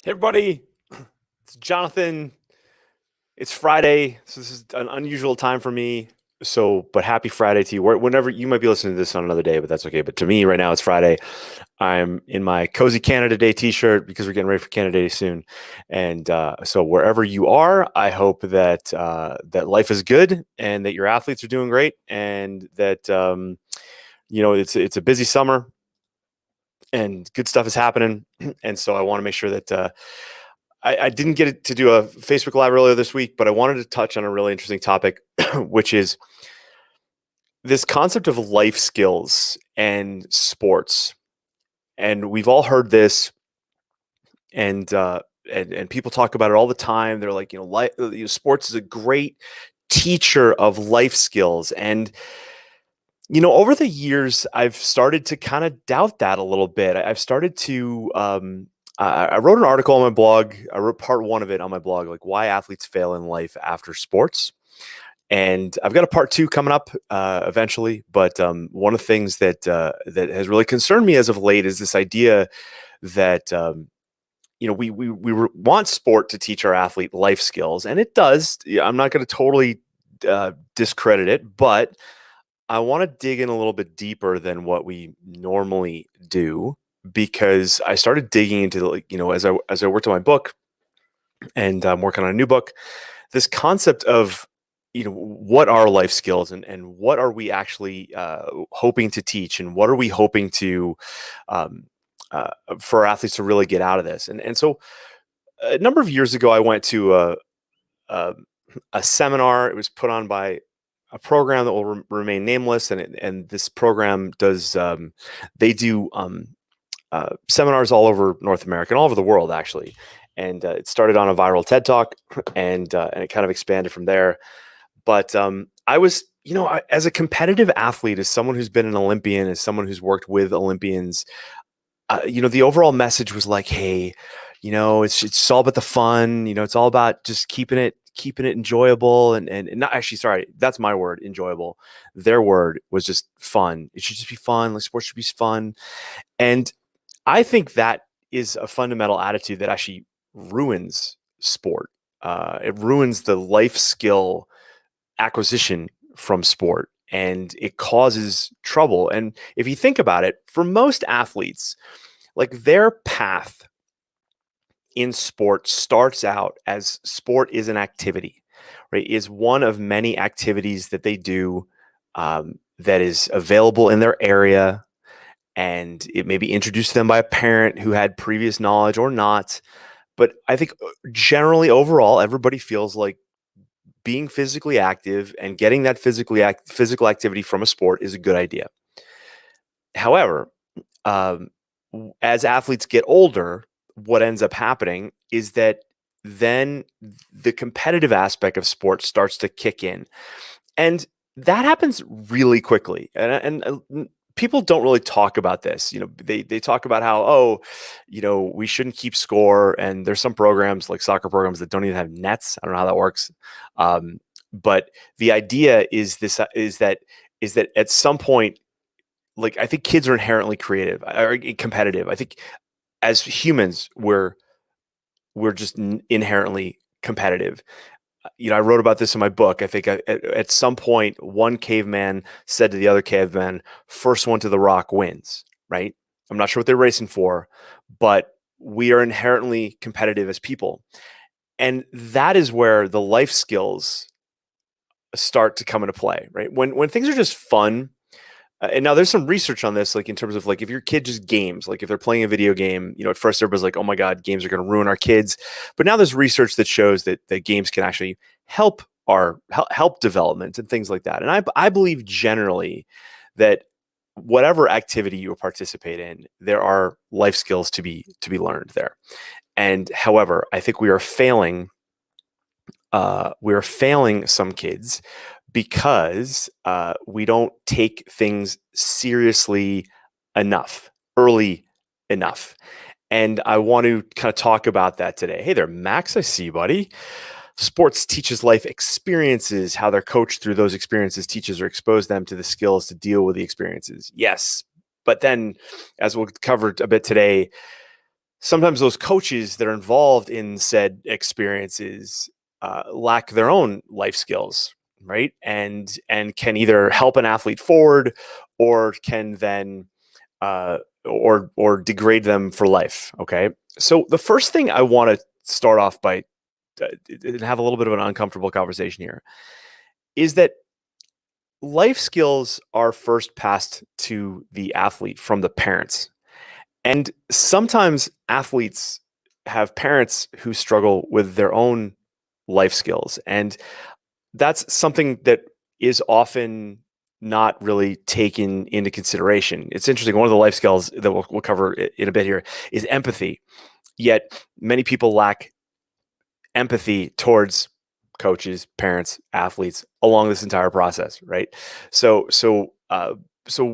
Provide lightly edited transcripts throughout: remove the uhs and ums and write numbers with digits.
Hey everybody, it's Jonathan. It's Friday, so this is an unusual time for me. But happy Friday to you. Whenever you might be listening to this on another day, but that's okay. But to me, right now, it's Friday. I'm in my cozy Canada Day T-shirt because we're getting ready for Canada Day soon. And so wherever you are, I hope that that life is good and that your athletes are doing great, and that it's a busy summer and good stuff is happening. And so I want to make sure that I didn't get to do a Facebook Live earlier this week, but I wanted to touch on a really interesting topic, which is this concept of life skills and sports. And we've all heard this, and and people talk about it all the time. They're like, sports is a great teacher of life skills. And over the years, I've started to kind of doubt that a little bit. I've started to I wrote an article on my blog. I wrote part one of it on my blog, like why athletes fail in life after sports. And I've got a part two coming up eventually. But one of the things that has really concerned me as of late is this idea that we want sport to teach our athlete life skills, and it does. Yeah, I'm not going to totally discredit it, but I want to dig in a little bit deeper than what we normally do, because I started digging into, like, as I worked on my book, and I'm working on a new book, this concept of, what are life skills, and what are we actually hoping to teach, and what are we hoping to um, for our athletes to really get out of this. And so a number of years ago, I went to a, a seminar. It was put on by a program that will remain nameless, and this program does they do seminars all over North America and all over the world, actually. And it started on a viral TED Talk, and it kind of expanded from there. But I was, as a competitive athlete, as someone who's been an Olympian, as someone who's worked with Olympians, the overall message was like, hey, it's all about the fun. It's all about just keeping it enjoyable, and not actually, sorry, that's my word, enjoyable. Their word was just fun. It should just be fun. Like, sports should be fun. And I think that is a fundamental attitude that actually ruins sport. It ruins the life skill acquisition from sport, and it causes trouble. And if you think about it, for most athletes, like, their path in sport starts out as sport is an activity, right? Is one of many activities that they do, that is available in their area, and it may be introduced to them by a parent who had previous knowledge or not. But I think generally, overall, everybody feels like being physically active and getting that physical activity from a sport is a good idea. However, um, as athletes get older, what ends up happening is that then the competitive aspect of sports starts to kick in, and that happens really quickly. And people don't really talk about this. They talk about how, oh, we shouldn't keep score, and there's some programs, like soccer programs, that don't even have nets. I don't know how that works. But the idea is that at some point, like, I think kids are inherently creative or competitive. I think as humans, we're just inherently competitive. I wrote about this in my book. I think at some point, one caveman said to the other caveman, "First one to the rock wins." Right? I'm not sure what they're racing for, but we are inherently competitive as people, and that is where the life skills start to come into play. Right? When things are just fun. And now there's some research on this, like in terms of, like, if your kid just games, like if they're playing a video game, at first everybody's like, oh my God, games are going to ruin our kids. But now there's research that shows that games can actually help development and things like that. And I believe generally that whatever activity you participate in, there are life skills to be learned there. And however, I think we are failing some kids because we don't take things seriously enough, early enough. And I want to kind of talk about that today. Hey there, Max. I see you, buddy. Sports teaches life experiences. How they're coached through those experiences teaches or expose them to the skills to deal with the experiences. Yes. But then, as we'll cover a bit today, sometimes those coaches that are involved in said experiences lack their own life skills, right? And can either help an athlete forward, or can then or degrade them for life. Okay, so the first thing I want to start off by and have a little bit of an uncomfortable conversation here is that life skills are first passed to the athlete from the parents. And sometimes athletes have parents who struggle with their own life skills. And that's something that is often not really taken into consideration. It's interesting. One of the life skills that we'll cover in a bit here is empathy. Yet many people lack empathy towards coaches, parents, athletes along this entire process, right? So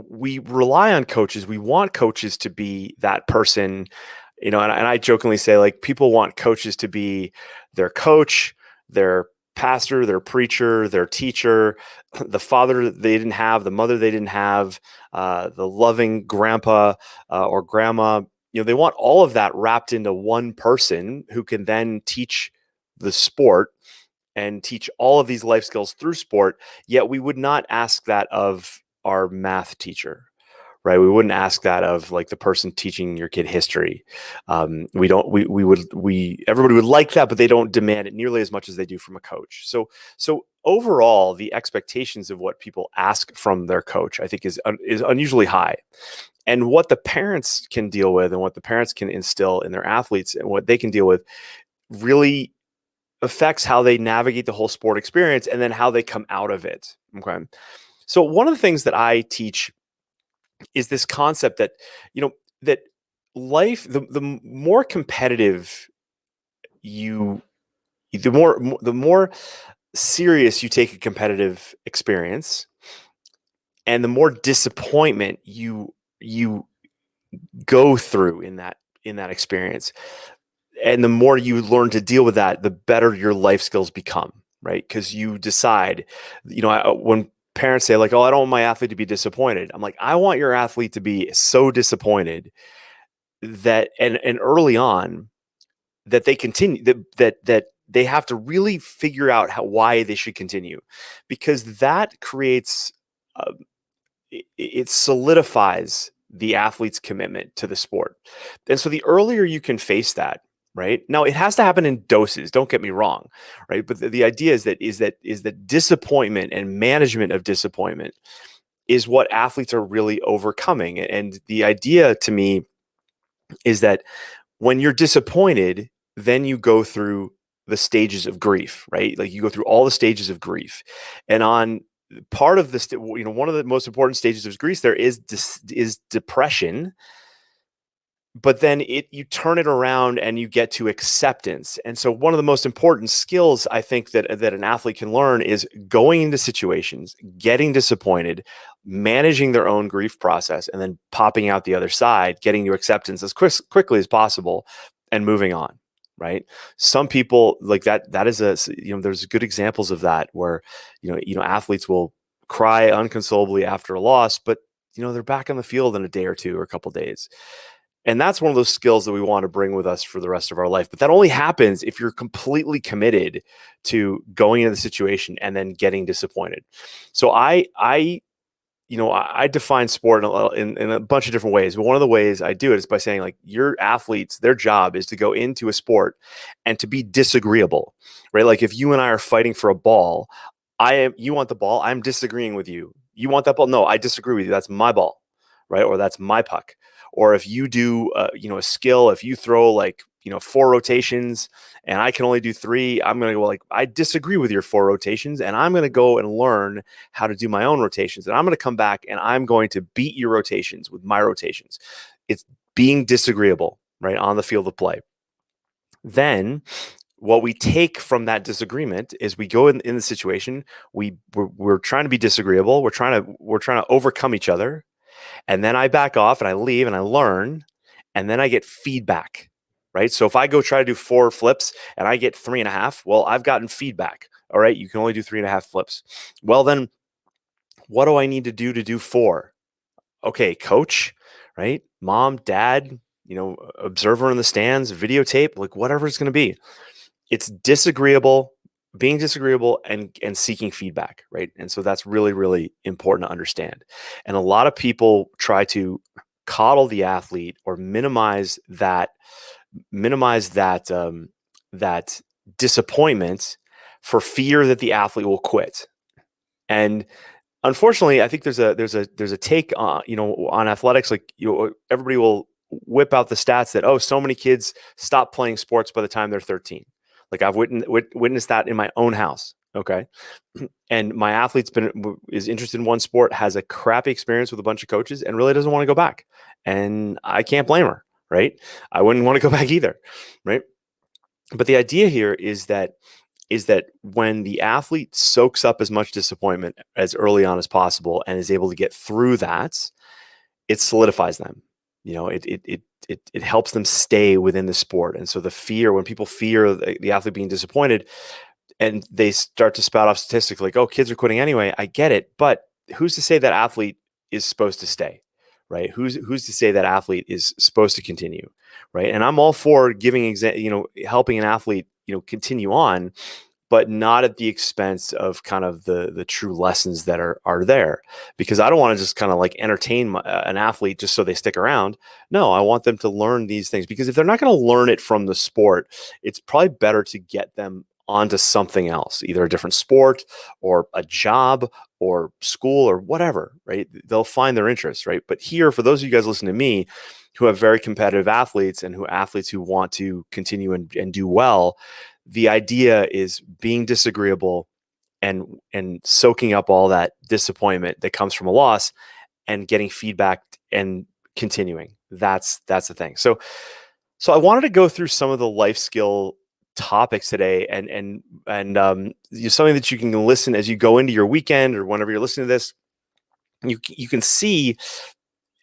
we rely on coaches. We want coaches to be that person, and I jokingly say, like, people want coaches to be their coach, their pastor, their preacher, their teacher, the father they didn't have, the mother they didn't have, the loving grandpa or grandma. They want all of that wrapped into one person who can then teach the sport and teach all of these life skills through sport. Yet we would not ask that of our math teacher, right? We wouldn't ask that of, like, the person teaching your kid history. We don't. We everybody would like that, but they don't demand it nearly as much as they do from a coach. So overall, the expectations of what people ask from their coach, I think, is unusually high. And what the parents can deal with, and what the parents can instill in their athletes, and what they can deal with, really affects how they navigate the whole sport experience and then how they come out of it. Okay. So one of the things that I teach is this concept that, that life, the more competitive you, the more serious you take a competitive experience, and the more disappointment you go through in that experience, and the more you learn to deal with that, the better your life skills become, right? Because you decide, when parents say, like, "Oh, I don't want my athlete to be disappointed," I'm like, I want your athlete to be so disappointed that, and early on, that they continue, that they have to really figure out why they should continue, because that creates, uh, it solidifies the athlete's commitment to the sport. And so the earlier you can face that, right? Now it has to happen in doses, don't get me wrong, right? But the idea is that disappointment and management of disappointment is what athletes are really overcoming. And the idea to me is that when you're disappointed, then you go through the stages of grief, right? Like, you go through all the stages of grief. And on part of this, one of the most important stages of grief there is depression. But then you turn it around and you get to acceptance. And so one of the most important skills, I think, that an athlete can learn is going into situations, getting disappointed, managing their own grief process, and then popping out the other side, getting to acceptance as quickly as possible, and moving on. Right? Some people, like that. That is there's good examples of that where, athletes will cry unconsolably after a loss, but they're back on the field in a day or two or a couple days. And that's one of those skills that we want to bring with us for the rest of our life. But that only happens if you're completely committed to going into the situation and then getting disappointed. So I define sport in a bunch of different ways. But one of the ways I do it is by saying, like, your athletes, their job is to go into a sport and to be disagreeable, right? Like, if you and I are fighting for a ball, you want the ball, I'm disagreeing with you. You want that ball? No, I disagree with you. That's my ball, right? Or that's my puck. Or if you do, a skill, if you throw, like, 4 rotations and I can only do 3, I'm going to go, like, I disagree with your 4 rotations, and I'm going to go and learn how to do my own rotations. And I'm going to come back and I'm going to beat your rotations with my rotations. It's being disagreeable, right, on the field of play. Then what we take from that disagreement is, we go in the situation, we're trying to be disagreeable. We're trying to overcome each other. And then I back off and I leave and I learn, and then I get feedback, right? So if I go try to do 4 flips and I get 3.5, well, I've gotten feedback. All right, you can only do 3.5 flips. Well, then what do I need to do 4? Okay, coach, right? Mom, dad, observer in the stands, videotape, like whatever it's going to be. It's disagreeable, being disagreeable and seeking feedback, right? And so that's really, really important to understand. And a lot of people try to coddle the athlete or minimize that disappointment for fear that the athlete will quit. And unfortunately, I think there's a take on on athletics, like everybody will whip out the stats that, oh, so many kids stop playing sports by the time they're 13. Like I've witnessed that in my own house. Okay. And my athlete's is interested in one sport, has a crappy experience with a bunch of coaches, and really doesn't want to go back. And I can't blame her, right? I wouldn't want to go back either, right? But the idea here is that when the athlete soaks up as much disappointment as early on as possible and is able to get through that, it solidifies them. It helps them stay within the sport. And so the fear, when people fear the athlete being disappointed, and they start to spout off statistics like, oh, kids are quitting anyway. I get it, but who's to say that athlete is supposed to stay, right? Who's to say that athlete is supposed to continue, right? And I'm all for helping an athlete, continue on, but not at the expense of kind of the true lessons that are there, because I don't want to just kind of like entertain an athlete just so they stick around. No, I want them to learn these things, because if they're not going to learn it from the sport, it's probably better to get them onto something else, either a different sport or a job or school or whatever, right? They'll find their interest, right? But here, for those of you guys listening to me who have very competitive athletes and athletes who want to continue and do well, the idea is being disagreeable and soaking up all that disappointment that comes from a loss and getting feedback and continuing. That's the thing. So I wanted to go through some of the life skill topics today, and something that you can listen as you go into your weekend or whenever you're listening to this. You can see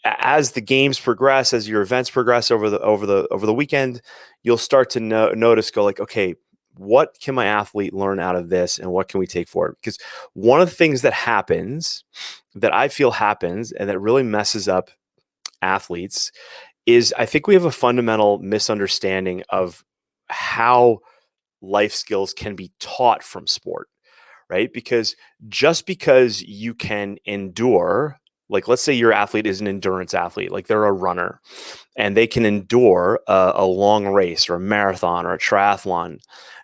as the games progress, as your events progress over the weekend, you'll start to notice, go like, okay, what can my athlete learn out of this, and what can we take forward? Because one of the things that I feel happens, and that really messes up athletes, is I think we have a fundamental misunderstanding of how life skills can be taught from sport, right? Because just because you can endure, like let's say your athlete is an endurance athlete, like they're a runner, and they can endure a long race or a marathon or a triathlon,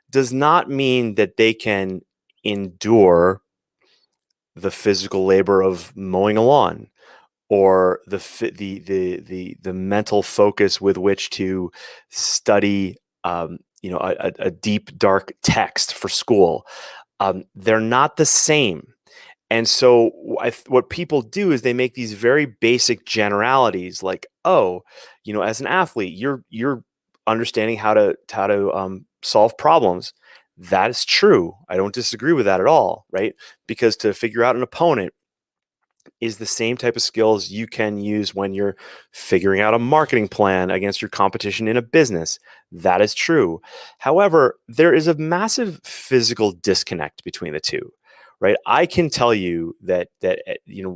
does not mean that they can endure the physical labor of mowing a lawn, or the mental focus with which to study a deep dark text for school. They're not the same. And so what people do is they make these very basic generalities, like, oh, as an athlete, you're understanding how to solve problems. That is true. I don't disagree with that at all, right? Because to figure out an opponent is the same type of skills you can use when you're figuring out a marketing plan against your competition in a business. That is true. However, there is a massive physical disconnect between the two, right? I can tell you that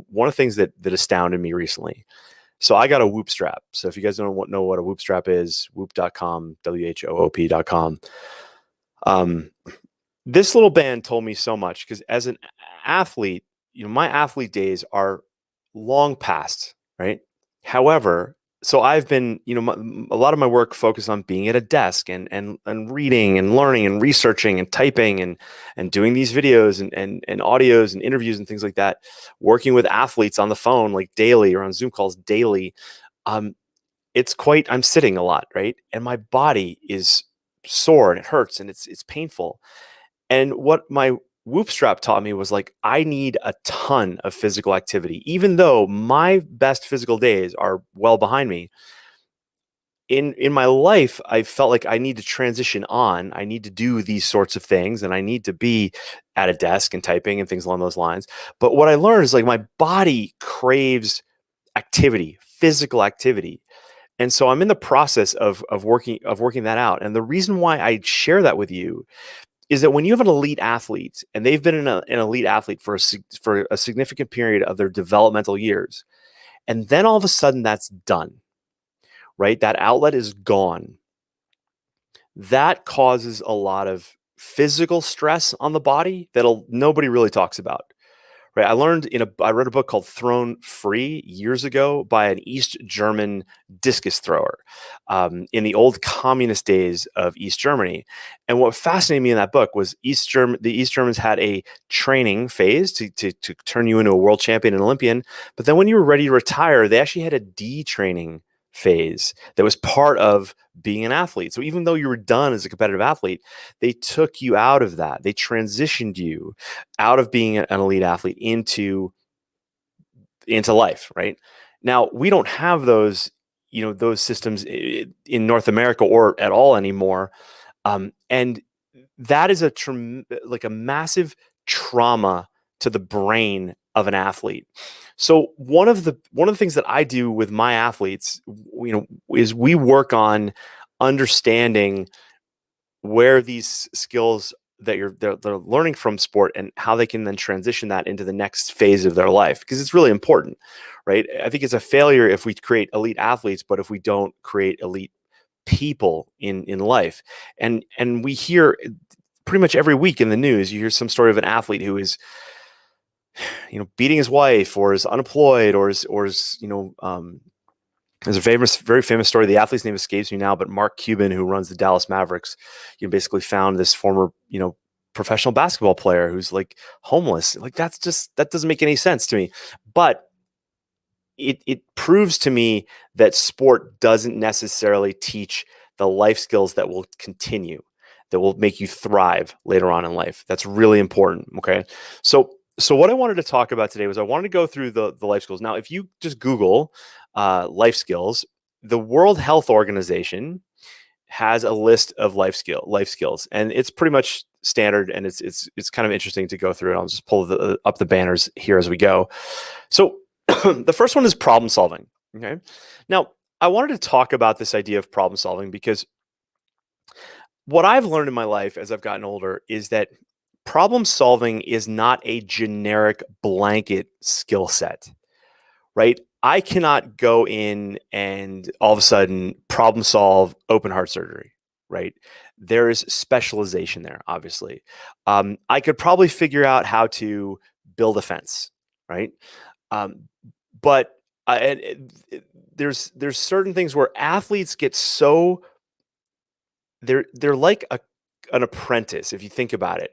one of the things that astounded me recently. So I got a Whoop strap. So if you guys don't know what a Whoop strap is, whoop.com, WHOOP.com. This little band told me so much, because as an athlete, my athlete days are long past, right? However, so I've been, a lot of my work focused on being at a desk and reading and learning and researching and typing and doing these videos and audios and interviews and things like that, working with athletes on the phone like daily or on Zoom calls daily. I'm sitting a lot, right? And my body is sore and it hurts and it's painful. And what my Whoop strap taught me was, like, I need a ton of physical activity, even though my best physical days are well behind me. In my life, I felt like I need to transition on. I need to do these sorts of things, and I need to be at a desk and typing and things along those lines. But what I learned is, like, my body craves activity, physical activity. And so I'm in the process of working that out. And the reason why I share that with you is that when you have an elite athlete and they've been an elite athlete for a significant period of their developmental years, and then all of a sudden that's done, right? That outlet is gone. That causes a lot of physical stress on the body that nobody really talks about. Right. I read a book called Thrown Free years ago by an East German discus thrower in the old communist days of East Germany. And what fascinated me in that book was the East Germans had a training phase to turn you into a world champion and Olympian. But then when you were ready to retire, they actually had a detraining phase that was part of being an athlete. So even though you were done as a competitive athlete, they took you out of that. They transitioned you out of being an elite athlete into life, right? Now, we don't have those systems in North America or at all anymore. And that is like a massive trauma to the brain of an athlete. So one of the things that I do with my athletes, is we work on understanding where these skills that they're learning from sport and how they can then transition that into the next phase of their life, because it's really important, right? I think it's a failure if we create elite athletes, but if we don't create elite people in life. And we hear pretty much every week in the news, you hear some story of an athlete who is beating his wife, or is unemployed, or is there's a very famous story. The athlete's name escapes me now, but Mark Cuban, who runs the Dallas Mavericks, basically found this former, professional basketball player who's like homeless. Like that doesn't make any sense to me. But it proves to me that sport doesn't necessarily teach the life skills that will continue, that will make you thrive later on in life. That's really important. Okay. So what I wanted to talk about today was I wanted to go through the life skills. Now, if you just Google life skills, the World Health Organization has a list of life skills, and it's pretty much standard, and it's kind of interesting to go through it. I'll just pull up the banners here as we go. So the first one is problem solving. Okay. Now, I wanted to talk about this idea of problem solving because what I've learned in my life as I've gotten older is that problem solving is not a generic blanket skill set, right? I cannot go in and all of a sudden problem solve open heart surgery, right? There is specialization there, obviously. I could probably figure out how to build a fence, right? Um, but there's certain things where athletes get so they're like an apprentice, if you think about it.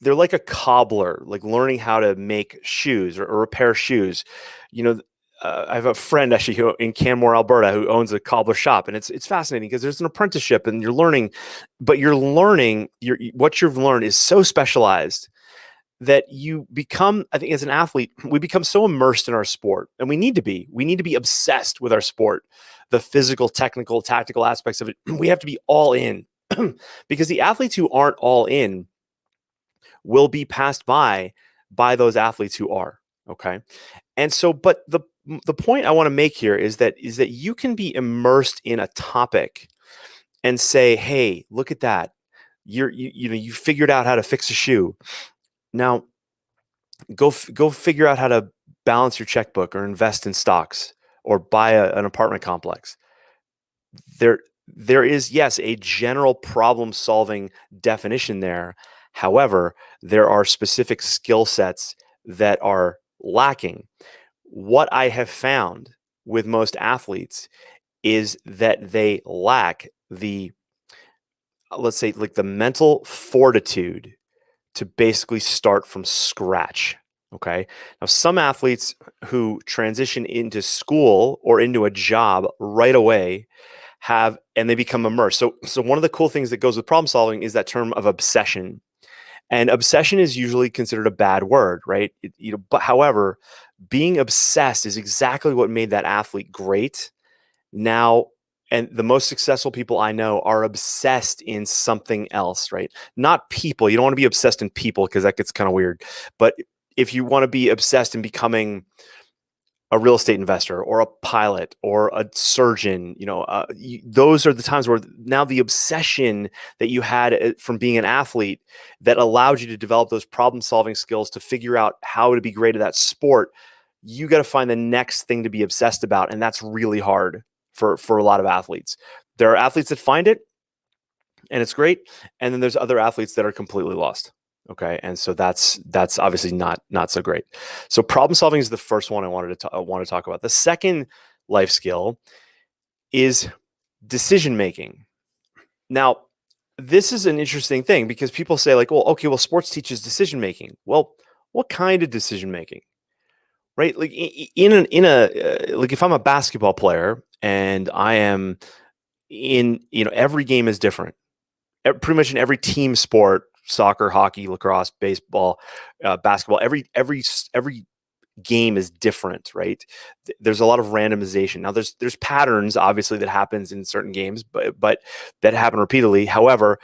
They're like a cobbler, like learning how to make shoes or repair shoes. You know, I have a friend actually in Canmore, Alberta, who owns a cobbler shop, and it's fascinating because there's an apprenticeship, and you're learning, but what you've learned is so specialized that you become, I think, as an athlete, we become so immersed in our sport, and we need to be obsessed with our sport, the physical, technical, tactical aspects of it. We have to be all in because the athletes who aren't all in will be passed by those athletes who are. Okay. And so, but the point I want to make here is that you can be immersed in a topic and say, hey, look at that. You figured out how to fix a shoe. Now go figure out how to balance your checkbook or invest in stocks or buy an apartment complex. There is, yes, a general problem solving definition there. However, there are specific skill sets that are lacking. What I have found with most athletes is that they lack let's say, like the mental fortitude to basically start from scratch. Okay. Now, some athletes who transition into school or into a job right away and they become immersed. So one of the cool things that goes with problem solving is that term of obsession. And obsession is usually considered a bad word, right? But however, being obsessed is exactly what made that athlete great. Now, and the most successful people I know are obsessed in something else, right? Not people. You don't want to be obsessed in people because that gets kind of weird. But if you want to be obsessed in becoming a real estate investor or a pilot or a surgeon, those are the times where now the obsession that you had from being an athlete that allowed you to develop those problem solving skills to figure out how to be great at that sport, you got to find the next thing to be obsessed about. And that's really hard. for a lot of athletes. There are athletes that find it, and it's great, and then there's other athletes that are completely lost. Okay, and so that's obviously not so great. So problem solving is the first one I want to talk about. The second life skill is decision making. Now, this is an interesting thing because people say like, well, okay, well, sports teaches decision making. Well, what kind of decision making? Right? Like like if I'm a basketball player and I am in, every game is different. Pretty much in every team sport, soccer, hockey, lacrosse, baseball, basketball, every game is different, right? There's a lot of randomization. Now there's patterns obviously that happens in certain games, but that happen repeatedly. However,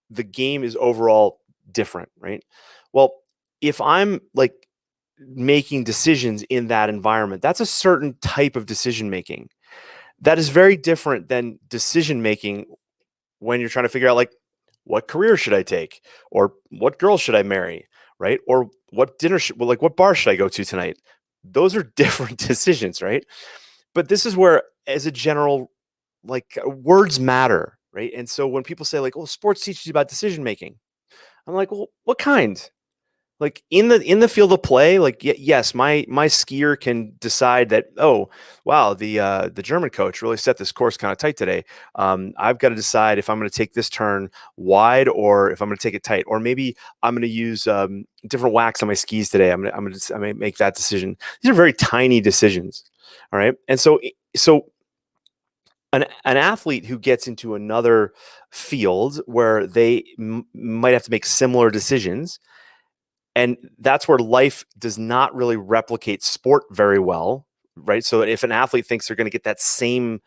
the game is overall different, right? Well, if I'm like making decisions in that environment, that's a certain type of decision making. That is very different than decision making when you're trying to figure out like what career should I take or what girl should I marry, right? Or what what bar should I go to tonight? Those are different decisions, right? But this is where as a general words matter, right? And so when people say like, "Oh, sports teaches you about decision making." I'm like, "Well, what kind?" Like in the field of play, like yes, my skier can decide that, oh wow, the German coach really set this course kind of tight today. I've got to decide if I'm going to take this turn wide or if I'm going to take it tight, or maybe I'm going to use different wax on my skis today. I'm going to make that decision. These are very tiny decisions, all right. And so an athlete who gets into another field where they might have to make similar decisions, and that's where life does not really replicate sport very well, right? So if an athlete thinks they're going to get that same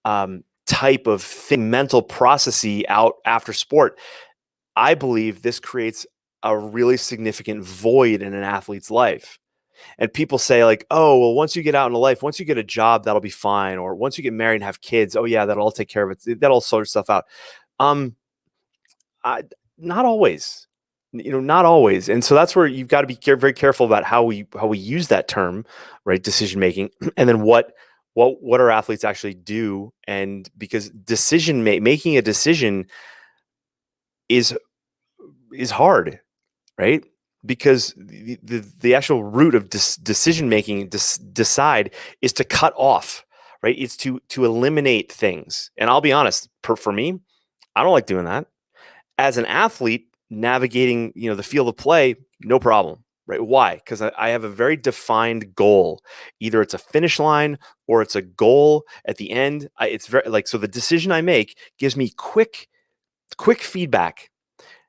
type of mental processy out after sport, I believe this creates a really significant void in an athlete's life. And people say like, oh, well, once you get out into life, once you get a job, that'll be fine. Or once you get married and have kids, oh yeah, that'll all take care of it. That'll sort stuff out. Um, Not always, not always. And so that's where you've got to be very careful about how we use that term, right? Decision making, and then what our athletes actually do. And because making a decision is hard, right? Because the actual root of decision making, decide, is to cut off, right? It's to eliminate things. And I'll be honest, for me, I don't like doing that. As an athlete navigating, the field of play, no problem, right? Why? Because I have a very defined goal. Either it's a finish line or it's a goal at the end. It's very so the decision I make gives me quick feedback.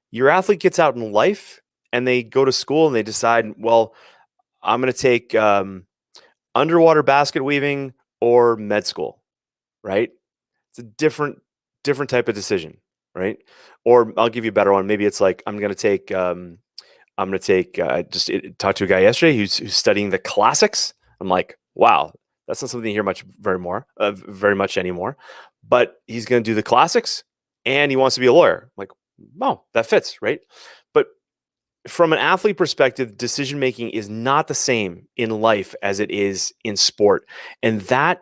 Your athlete gets out in life and they go to school and they decide, well, I'm going to take underwater basket weaving or med school, right? It's a different type of decision, right? Or I'll give you a better one. Maybe it's like I'm going to take just talked to a guy yesterday who's studying the classics. I'm like, wow, that's not something you hear very much anymore. But he's going to do the classics and he wants to be a lawyer. I'm like, oh, that fits, right? But from an athlete perspective, decision making is not the same in life as it is in sport, and that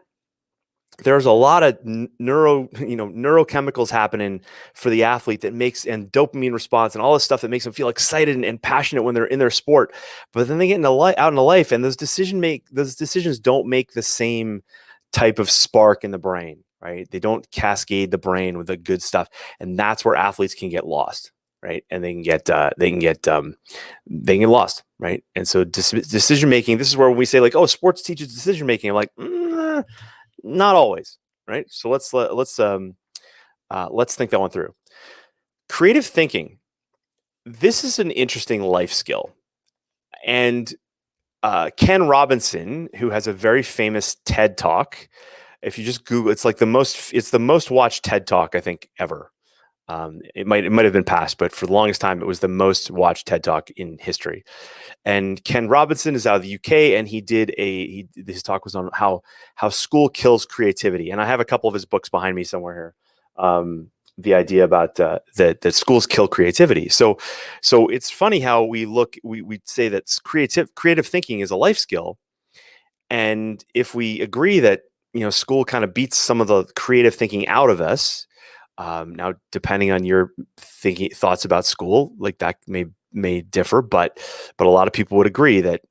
there's a lot of neurochemicals happening for the athlete that makes, and dopamine response and all this stuff that makes them feel excited and passionate when they're in their sport. But then they get out into life, and those decisions don't make the same type of spark in the brain, right? They don't cascade the brain with the good stuff, and that's where athletes can get lost, right? And they can get lost, right? And so decision making. This is where we say like, oh, sports teaches decision making. I'm like, not always, right? So let's think that one through. Creative thinking. This is an interesting life skill, and Ken Robinson, who has a very famous TED Talk. If you just Google, it's the most watched TED Talk I think ever. It might have been past, but for the longest time, it was the most watched TED Talk in history. And Ken Robinson is out of the UK, and his talk was on how school kills creativity. And I have a couple of his books behind me somewhere here. The idea about that schools kill creativity. So it's funny how we say that creative thinking is a life skill, and if we agree that school kind of beats some of the creative thinking out of us. Now, depending on your thoughts about school, like that may differ, but a lot of people would agree that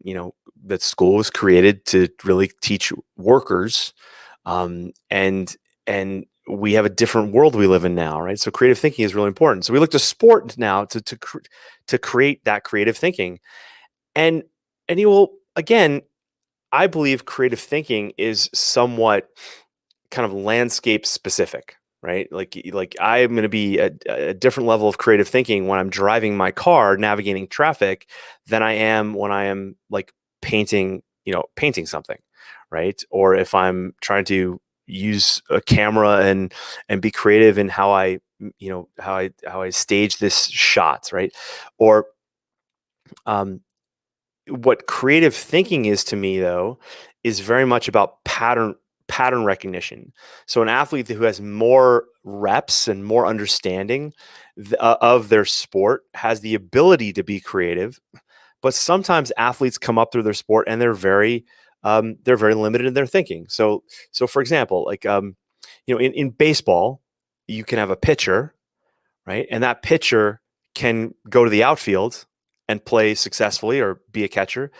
that school was created to really teach workers, and we have a different world we live in now, right? So creative thinking is really important. So we look to sport now to create that creative thinking, and you will again. I believe creative thinking is somewhat kind of landscape specific, right? Like I'm going to be a different level of creative thinking when I'm driving my car, navigating traffic, than I am when I am like painting something, right? Or if I'm trying to use a camera and be creative in how I stage this shot, right? Or um, what creative thinking is to me though is very much about pattern recognition. So an athlete who has more reps and more understanding of their sport has the ability to be creative, but sometimes athletes come up through their sport and they're very limited in their thinking. So for example, like in baseball, you can have a pitcher, right? And that pitcher can go to the outfield and play successfully or be a catcher,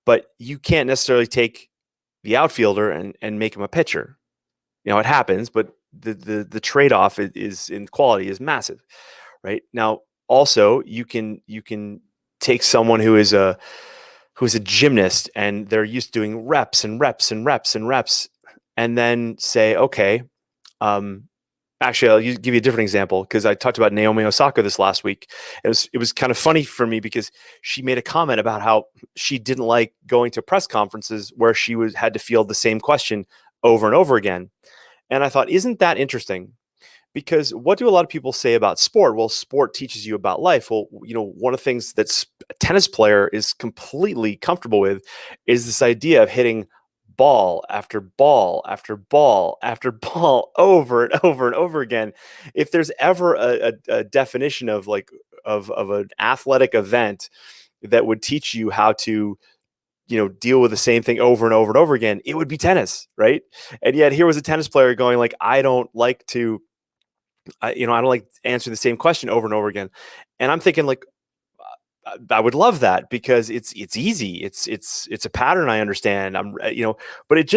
but you can't necessarily take the outfielder and make him a pitcher. It happens, but the trade off is in quality is massive, right? Now, also you can take someone who's a gymnast and they're used to doing reps and reps and reps and reps, and then say, okay, um, actually, I'll give you a different example because I talked about Naomi Osaka this last week. It was kind of funny for me because she made a comment about how she didn't like going to press conferences where she had to field the same question over and over again. And I thought, isn't that interesting? Because what do a lot of people say about sport? Well, sport teaches you about life. Well, one of the things that a tennis player is completely comfortable with is this idea of hitting ball after ball after ball after ball over and over and over again. If there's ever a definition of of an athletic event that would teach you how to deal with the same thing over and over and over again, it would be tennis, right? And yet here was a tennis player going like, I don't like to I don't like answering the same question over and over again. And I'm thinking like, I would love that because it's easy. It's a pattern I understand. But it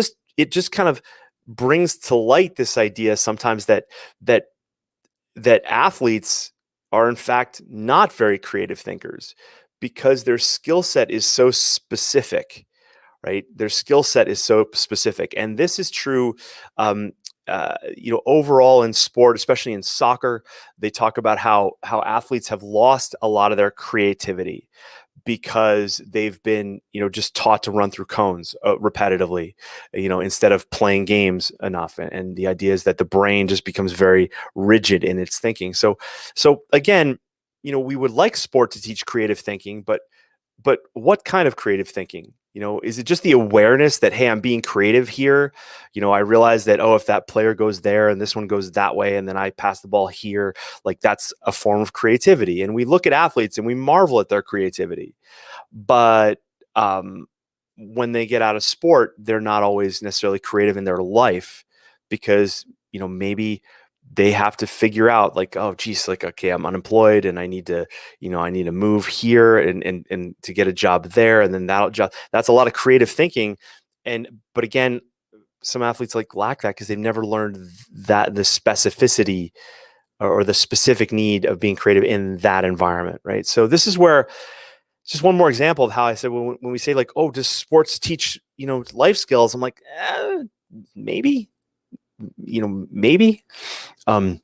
just kind of brings to light this idea sometimes that that athletes are in fact not very creative thinkers because their skill set is so specific, right? Their skill set is so specific, and this is true. Overall in sport, especially in soccer, they talk about how athletes have lost a lot of their creativity because they've been just taught to run through cones repetitively, instead of playing games enough. And the idea is that the brain just becomes very rigid in its thinking. So again, we would like sport to teach creative thinking, but what kind of creative thinking? Is it just the awareness that, hey, I'm being creative here? I realize that, oh, if that player goes there and this one goes that way, and then I pass the ball here, like that's a form of creativity. And we look at athletes and we marvel at their creativity. But when they get out of sport, they're not always necessarily creative in their life because, maybe they have to figure out like, oh geez, like, okay, I'm unemployed and I need to move here and to get a job there. And then that's a lot of creative thinking. But again, some athletes like lack that because they've never learned that the specificity or the specific need of being creative in that environment. Right. So this is where just one more example of how I said, when we say like, oh, does sports teach, life skills? I'm like, maybe, maybe. Um,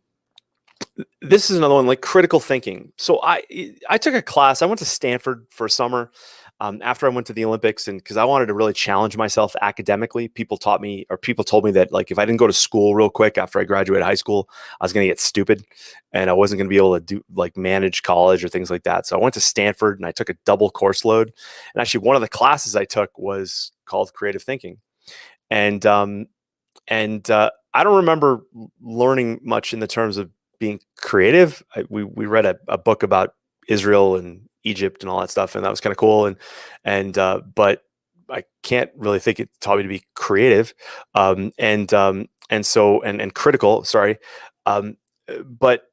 this is another one, like critical thinking. So I took a class. I went to Stanford for a summer after I went to the Olympics, and because I wanted to really challenge myself academically. People told me that like if I didn't go to school real quick after I graduated high school, I was going to get stupid, and I wasn't going to be able to do like manage college or things like that. So I went to Stanford and I took a double course load. And actually, one of the classes I took was called creative thinking, and I don't remember learning much in the terms of being creative. We read a book about Israel and Egypt and all that stuff, and that was kind of cool. But I can't really think it taught me to be creative, and critical. Sorry, um, but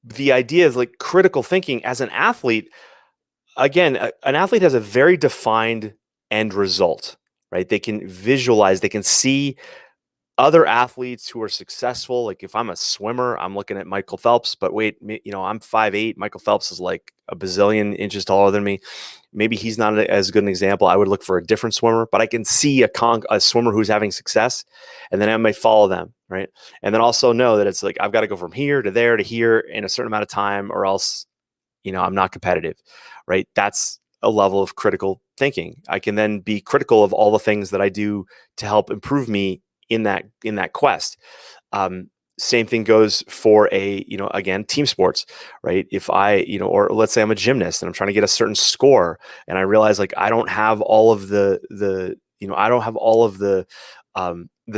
the idea is like critical thinking as an athlete. Again, an athlete has a very defined end result, right? They can visualize, they can see other athletes who are successful. Like if I'm a swimmer, I'm looking at Michael Phelps, but wait, I'm 5'8". Michael Phelps is like a bazillion inches taller than me. Maybe he's not as good an example. I would look for a different swimmer, but I can see a swimmer who's having success, and then I may follow them, right? And then also know that it's like I've got to go from here to there to here in a certain amount of time, or else I'm not competitive, right? That's a level of critical thinking. I can then be critical of all the things that I do to help improve me in that quest. Um, Same thing goes for again, team sports, right? If or let's say I'm a gymnast and I'm trying to get a certain score, and I realize like I don't have all of I don't have all of the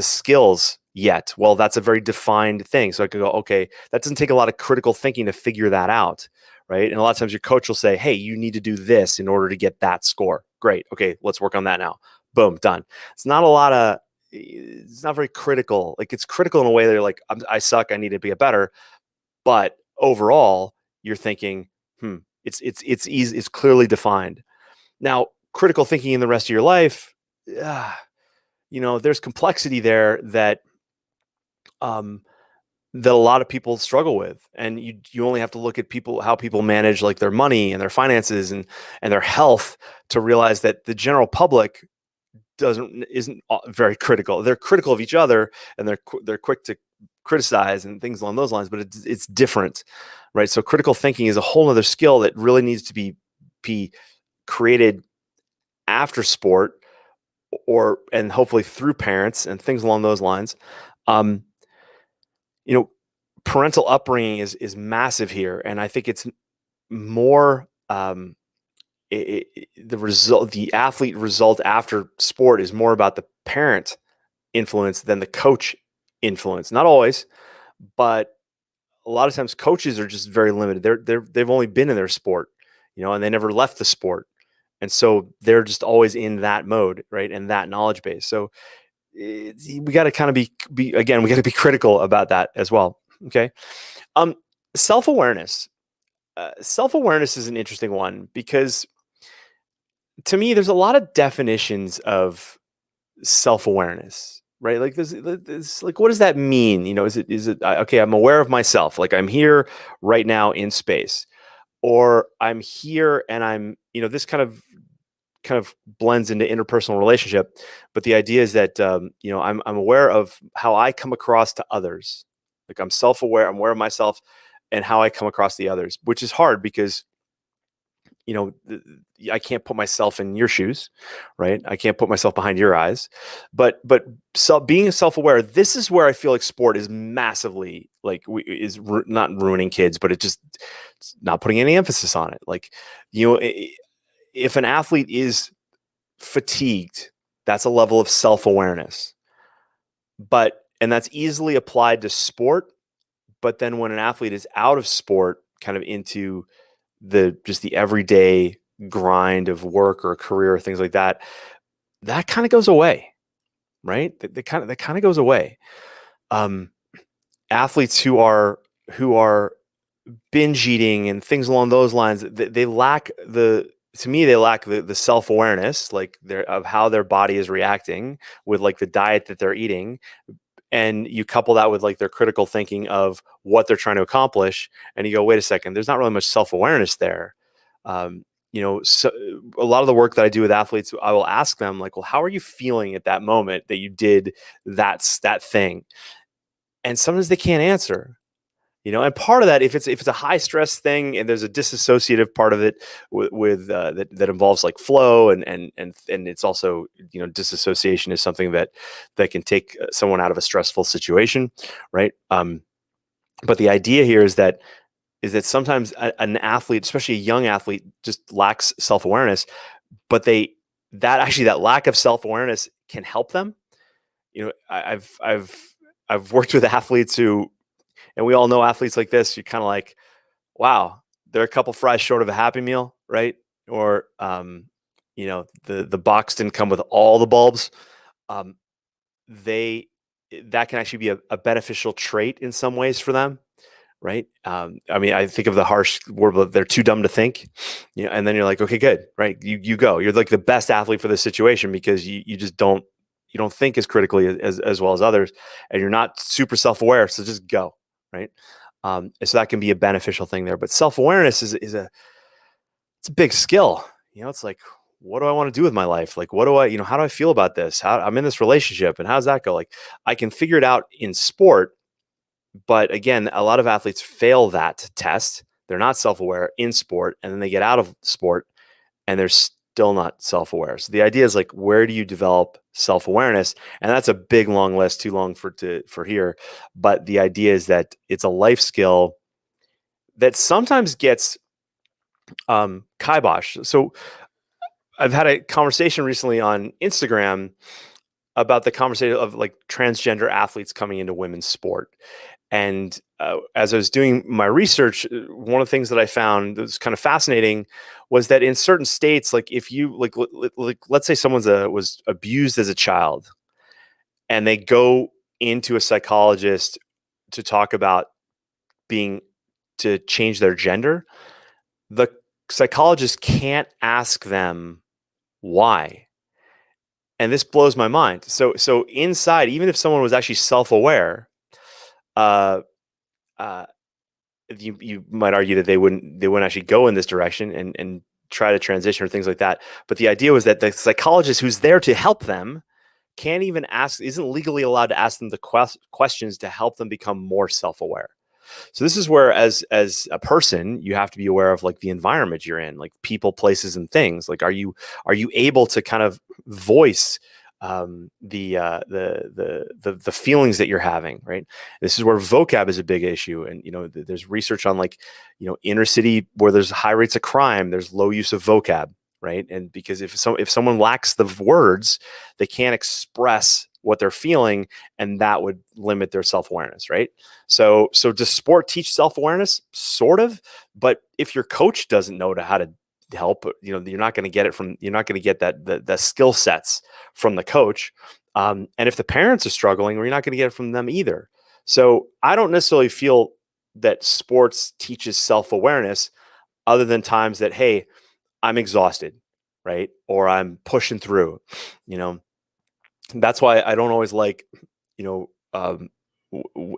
skills yet. Well, that's a very defined thing. So I could go, okay, that doesn't take a lot of critical thinking to figure that out, right? And a lot of times your coach will say, hey, you need to do this in order to get that score. Great. Okay, let's work on that now. Boom, done. It's not very critical. Like it's critical in a way that you're like, I suck. I need to be a better. But overall, you're thinking, it's easy. It's clearly defined. Now, critical thinking in the rest of your life, there's complexity there um, that a lot of people struggle with, and you only have to look at how people manage like their money and their finances and their health to realize that the general public isn't very critical. They're critical of each other, and they're quick to criticize and things along those lines, but it's different, right? So critical thinking is a whole other skill that really needs to be created after sport, and hopefully through parents and things along those lines. Um, you know, Parental upbringing is massive here, and I think it's more the athlete result after sport is more about the parent influence than the coach influence. Not always, but a lot of times coaches are just very limited. They've only been in their sport, and they never left the sport, and so they're just always in that mode, right, and that knowledge base. So we got to kind of be again, we got to be critical about that as well. Okay, um, self awareness. Self awareness is an interesting one because to me, there's a lot of definitions of self-awareness, right? Like this like, what does that mean? Is it okay, I'm aware of myself, like I'm here right now in space, or I'm here and I'm, this kind of blends into interpersonal relationship. But the idea is that, I'm aware of how I come across to others. Like I'm self-aware, I'm aware of myself and how I come across the others, which is hard because you know th- I can't put myself in your shoes, right? I can't put myself behind your eyes. But being self-aware, this is where I feel like sport is massively like not ruining kids, but it's not putting any emphasis on it. Like, if an athlete is fatigued, that's a level of self-awareness, and that's easily applied to sport. But then when an athlete is out of sport, kind of into the everyday grind of work or a career or things like that, that kind of goes away, right? That kind of goes away. Um, Athletes who are binge eating and things along those lines, they lack the self awareness, like of how their body is reacting with like the diet that they're eating, and you couple that with like their critical thinking of what they're trying to accomplish, and you go, wait a second, there's not really much self-awareness there. So a lot of the work that I do with athletes, I will ask them like, well, how are you feeling at that moment that you did that thing? And sometimes they can't answer. And part of that, if it's a high stress thing and there's a disassociative part of it that involves like flow, and it's also, disassociation is something that can take someone out of a stressful situation, right? But the idea here is that sometimes an athlete, especially a young athlete, just lacks self awareness, but that lack of self awareness can help them. I've worked with athletes who, and we all know athletes like this. You're kind of like, wow, they're a couple fries short of a Happy Meal, right? Or the box didn't come with all the bulbs. Um, they that can actually be a beneficial trait in some ways for them, right? I mean, I think of the harsh word, but they're too dumb to think, and then you're like, okay, good, right? You go. You're like the best athlete for this situation because you just don't think as critically as well as others, and you're not super self aware. So just go, right? So that can be a beneficial thing there. But self awareness is it's a big skill. It's like, what do I want to do with my life? Like, what do I, how do I feel about this? How I'm in this relationship, and how's that go? Like, I can figure it out in sport, but again, a lot of athletes fail that test. They're not self-aware in sport, and then they get out of sport and they're still not self-aware. So the idea is like, where do you develop self-awareness? And that's a big long list, too long for here. But the idea is that it's a life skill that sometimes gets kibosh. So I've had a conversation recently on Instagram about the conversation of like transgender athletes coming into women's sport. And as I was doing my research, one of the things that I found that was kind of fascinating was that in certain states, like if you like let's say someone's was abused as a child, and they go into a psychologist to talk about being to change their gender, the psychologist can't ask them why. And this blows my mind. So inside, even if someone was actually self-aware, uh, uh, you might argue that they wouldn't actually go in this direction and try to transition or things like that. But the idea was that the psychologist who's there to help them can't even isn't legally allowed to ask them the questions to help them become more self-aware. So this is where, as a person, you have to be aware of like the environment you're in, like people, places, and things. Like, are you able to kind of voice the feelings that you're having, right? This is where vocab is a big issue, and there's research on like inner city where there's high rates of crime, there's low use of vocab, right? And because if someone lacks the words, they can't express what they're feeling, and that would limit their self-awareness, right? So does sport teach self-awareness? Sort of, but if your coach doesn't know how to help, you're not going to get it from, you're not going to get the skill sets from the coach. And if the parents are struggling, well, you're not going to get it from them either. So I don't necessarily feel that sports teaches self-awareness other than times that, hey, I'm exhausted, right? Or I'm pushing through, you know, that's why I don't always like, you know,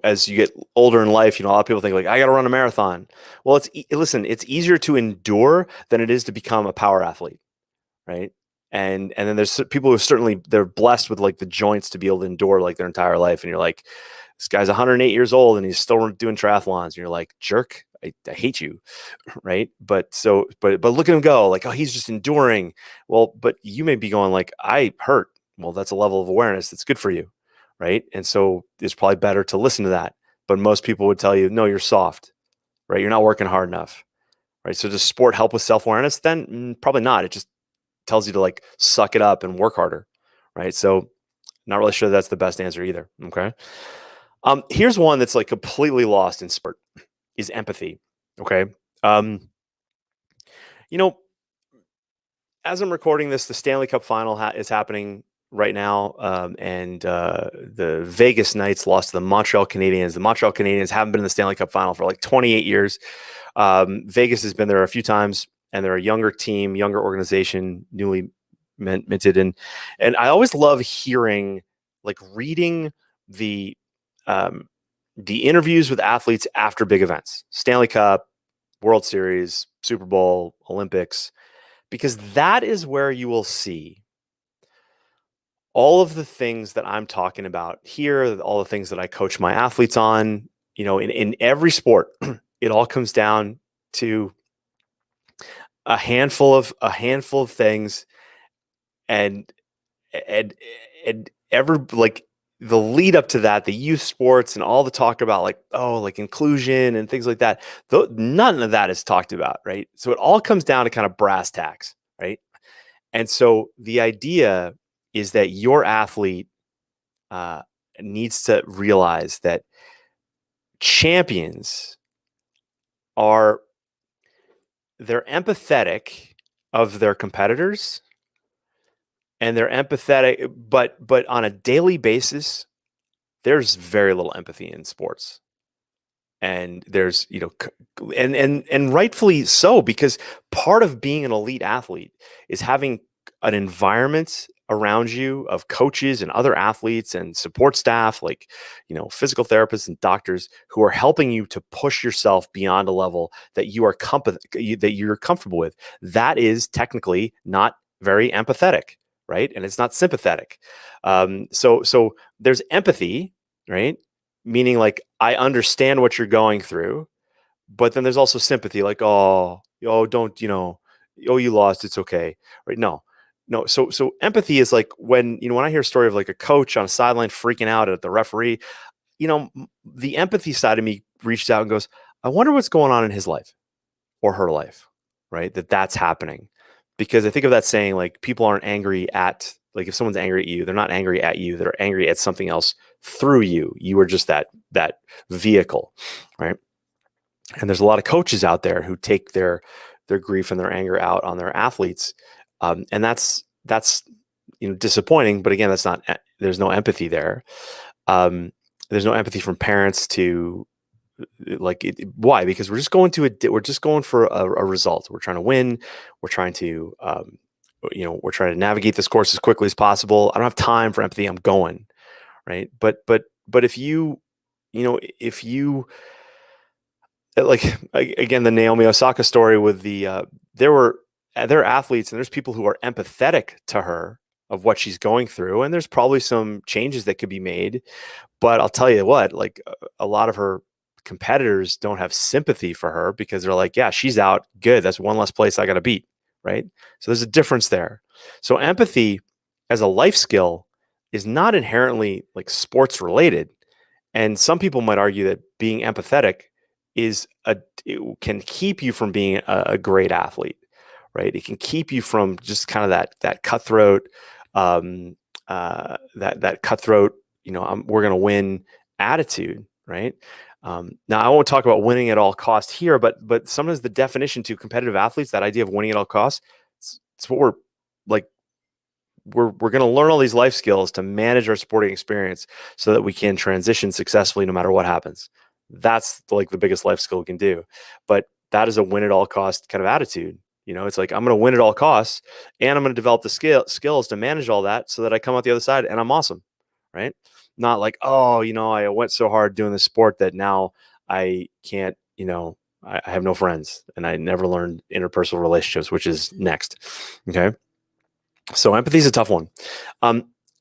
as you get older in life, a lot of people think like, I got to run a marathon. Well, listen, it's easier to endure than it is to become a power athlete, right? And then there's people who certainly they're blessed with like the joints to be able to endure like their entire life. And you're like, this guy's 108 years old and he's still doing triathlons. And you're like, jerk, I hate you, right? But look at him go, like, oh, he's just enduring. Well, but you may be going like, I hurt. Well, that's a level of awareness that's good for you, right? And so it's probably better to listen to that. But most people would tell you, no, you're soft, right? You're not working hard enough, right? So does sport help with self-awareness? Then probably not. It just tells you to like suck it up and work harder, right? So not really sure that's the best answer either. Okay. Here's one that's like completely lost in sport is empathy. Okay. Um, you know, as I'm recording this, the Stanley Cup final is happening right now. And the Vegas Knights lost to the Montreal Canadiens. The Montreal Canadiens haven't been in the Stanley Cup final for like 28 years. Vegas has been there a few times, and they're a younger team, younger organization, newly minted. And I always love hearing, like reading the um, the interviews with athletes after big events, Stanley Cup, World Series, Super Bowl, Olympics, because that is where you will see all of the things that I'm talking about here, all the things that I coach my athletes on, in every sport, it all comes down to a handful of things, and and and ever like the lead up to that, the youth sports and all the talk about like, oh, like inclusion and things like that. Though none of that is talked about, right? So it all comes down to kind of brass tacks, right? And so the idea is that your athlete uh, needs to realize that champions are they're empathetic of their competitors, and they're empathetic, but on a daily basis, there's very little empathy in sports. And there's, and rightfully so, because part of being an elite athlete is having an environment around you of coaches and other athletes and support staff, like, physical therapists and doctors who are helping you to push yourself beyond a level that that you're comfortable with. That is technically not very empathetic, right? And it's not sympathetic. So there's empathy, right? Meaning, like, I understand what you're going through, but then there's also sympathy, like, don't, oh, you lost, it's okay, right? No. So empathy is like when I hear a story of like a coach on a sideline freaking out at the referee, the empathy side of me reaches out and goes, I wonder what's going on in his life or her life, right? That's happening. Because I think of that saying, like, people aren't angry at, like, if someone's angry at you, they're not angry at you, they're angry at something else through you. You are just that vehicle, right? And there's a lot of coaches out there who take their grief and their anger out on their athletes, and that's disappointing. But again, there's no empathy there. There's no empathy from parents to, like, why? Because we're just going for a result. We're trying to win. We're trying to we're trying to navigate this course as quickly as possible. I don't have time for empathy. I'm going, right. But if you if you like, again, the Naomi Osaka story with there are athletes, and there's people who are empathetic to her of what she's going through, and there's probably some changes that could be made. But I'll tell you what, like, a lot of her competitors don't have sympathy for her because they're like, yeah, she's out. Good. That's one less place I got to beat. Right. So there's a difference there. So empathy as a life skill is not inherently, like, sports related. And some people might argue that being empathetic it can keep you from being a great athlete, right? It can keep you from just kind of that cutthroat, that cutthroat, we're going to win attitude, right? Now, I won't talk about winning at all costs here, but sometimes the definition to competitive athletes, that idea of winning at all costs, it's what we're like. We're going to learn all these life skills to manage our sporting experience so that we can transition successfully no matter what happens. That's like the biggest life skill we can do. But that is a win at all cost kind of attitude. It's like, I'm going to win at all costs, and I'm going to develop the skills to manage all that so that I come out the other side and I'm awesome, right? Not like, I went so hard doing this sport that now I can't, I have no friends, and I never learned interpersonal relationships, which is next. Okay. So empathy is a tough one.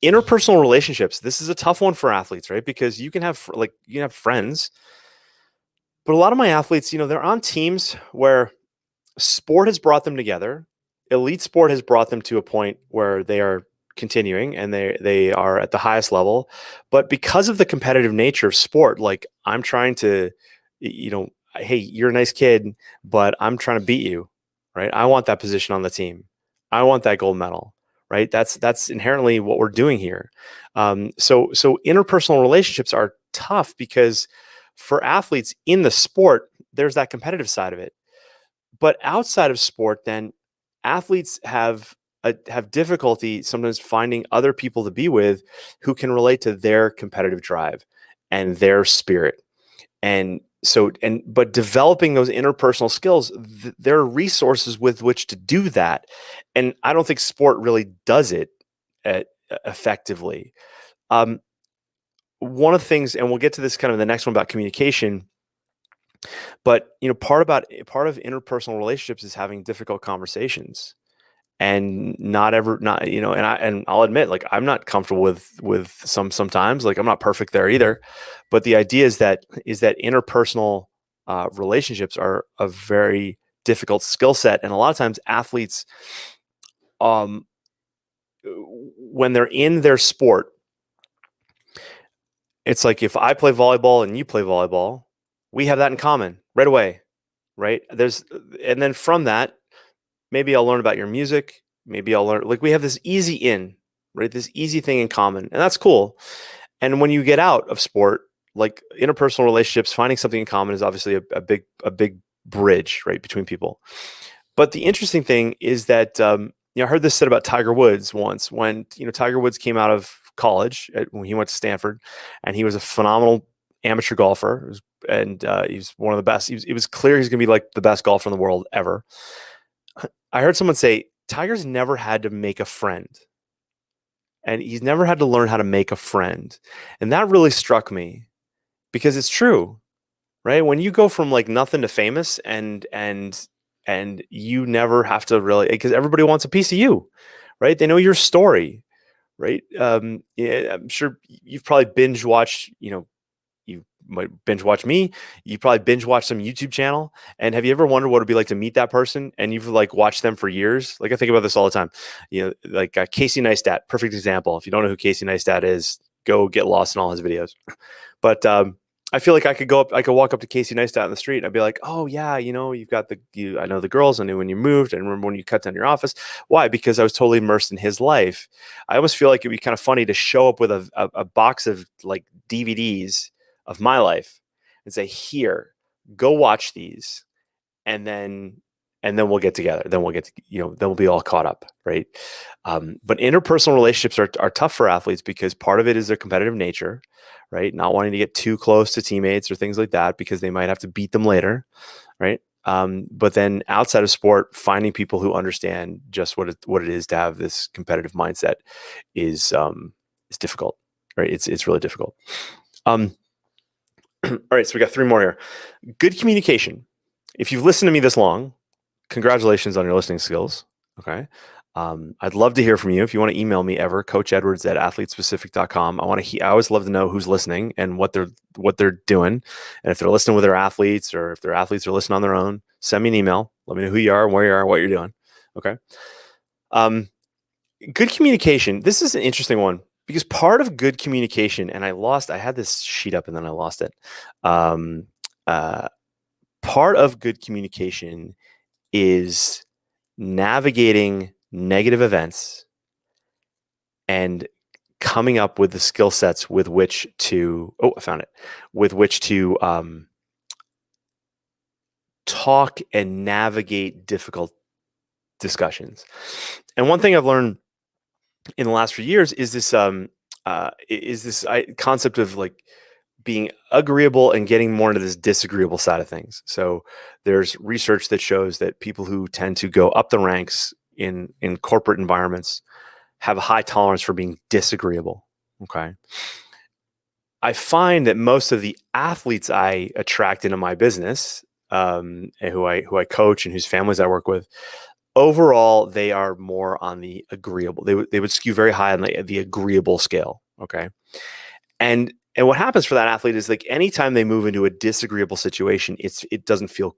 Interpersonal relationships. This is a tough one for athletes, right? Because you can have friends, but a lot of my athletes, they're on teams where sport has brought them together. Elite sport has brought them to a point where they are continuing and they are at the highest level. But because of the competitive nature of sport, like, I'm trying to, hey, you're a nice kid, but I'm trying to beat you, right? I want that position on the team. I want that gold medal, right? That's inherently what we're doing here. So interpersonal relationships are tough because for athletes in the sport, there's that competitive side of it. But outside of sport, then athletes have difficulty sometimes finding other people to be with who can relate to their competitive drive and their spirit. But developing those interpersonal skills, there are resources with which to do that. And I don't think sport really does it effectively. One of the things, and we'll get to this kind of the next one about communication, but part of interpersonal relationships is having difficult conversations, and and I'll admit, like, I'm not comfortable with sometimes, like, I'm not perfect there either. But the idea is that interpersonal relationships are a very difficult skill set, and a lot of times athletes, when they're in their sport, it's like, if I play volleyball and you play volleyball, we have that in common right away, right? And then from that, maybe I'll learn about your music. Maybe I'll learn, like, we have this easy in, right? This easy thing in common, and that's cool. And when you get out of sport, like, interpersonal relationships, finding something in common is obviously a big bridge, right, between people. But the interesting thing is that, I heard this said about Tiger Woods once when, Tiger Woods came out of college when he went to Stanford, and he was a phenomenal amateur golfer. And he was one of the best. It was clear he's going to be like the best golfer in the world ever. I heard someone say Tiger's never had to make a friend, and he's never had to learn how to make a friend. And that really struck me because it's true, right? When you go from like nothing to famous, and you never have to really, because everybody wants a piece of you, right? They know your story, right? Yeah, I'm sure you've probably binge watched, you might binge watch me. You probably binge watch some YouTube channel. And have you ever wondered what it'd be like to meet that person and you've like watched them for years? Like I think about this all the time. Like Casey Neistat, perfect example. If you don't know who Casey Neistat is, go get lost in all his videos. But I feel like I could walk up to Casey Neistat in the street and I'd be like, oh yeah, you've got I know the girls. I knew when you moved, and remember when you cut down your office. Why? Because I was totally immersed in his life. I almost feel like it'd be kind of funny to show up with a box of like DVDs of my life and say, here, go watch these, and then we'll get together. Then we'll then we'll be all caught up, right? But interpersonal relationships are tough for athletes because part of it is their competitive nature, right? Not wanting to get too close to teammates or things like that because they might have to beat them later, right? But then outside of sport, finding people who understand just what it is to have this competitive mindset is difficult, right? It's really difficult. All right, so we got 3 more here. Good communication. If you've listened to me this long, congratulations on your listening skills. Okay. I'd love to hear from you. If you want to email me ever, coachedwards@athletespecific.com. I always love to know who's listening and what they're doing. And if they're listening with their athletes, or if their athletes are listening on their own, send me an email. Let me know who you are, where you are, what you're doing. Okay. Good communication. This is an interesting one because part of good communication, and I had this sheet up and then I lost it. Part of good communication is navigating negative events and coming up with the skill sets with which to talk and navigate difficult discussions. And one thing I've learned in the last few years is this concept of like being agreeable and getting more into this disagreeable side of things. So there's research that shows that people who tend to go up the ranks in corporate environments have a high tolerance for being disagreeable. Okay. I find that most of the athletes I attract into my business, and who I coach and whose families I work with, overall, they are more on the agreeable. They would skew very high on the agreeable scale. Okay. And what happens for that athlete is like anytime they move into a disagreeable situation, it doesn't feel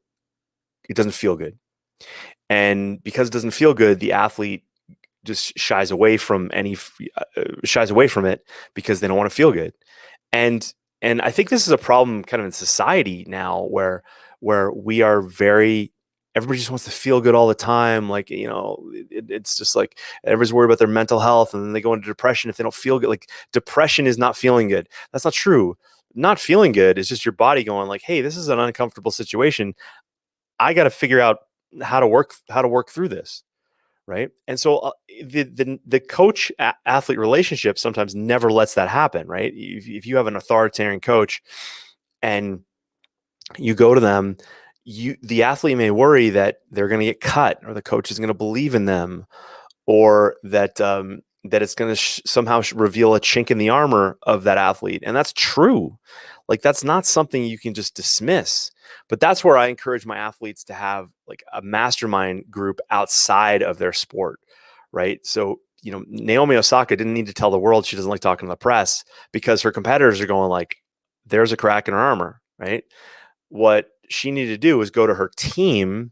good. And because it doesn't feel good, the athlete just shies away from it because they don't want to feel good. And I think this is a problem kind of in society now where we are everybody just wants to feel good all the time. Like, it's just like everybody's worried about their mental health, and then they go into depression if they don't feel good. Like depression is not feeling good. That's not true. Not feeling good is just your body going like, hey, this is an uncomfortable situation. I got to figure out how to work through this. Right. And so the coach athlete relationship sometimes never lets that happen. Right. If you have an authoritarian coach and you go to them, the athlete may worry that they're going to get cut, or the coach is going to believe in them, or that it's going to somehow reveal a chink in the armor of that athlete. And that's true. Like that's not something you can just dismiss. But that's where I encourage my athletes to have like a mastermind group outside of their sport, right? So, Naomi Osaka didn't need to tell the world she doesn't like talking to the press because her competitors are going like, there's a crack in her armor, right? What she needed to do was go to her team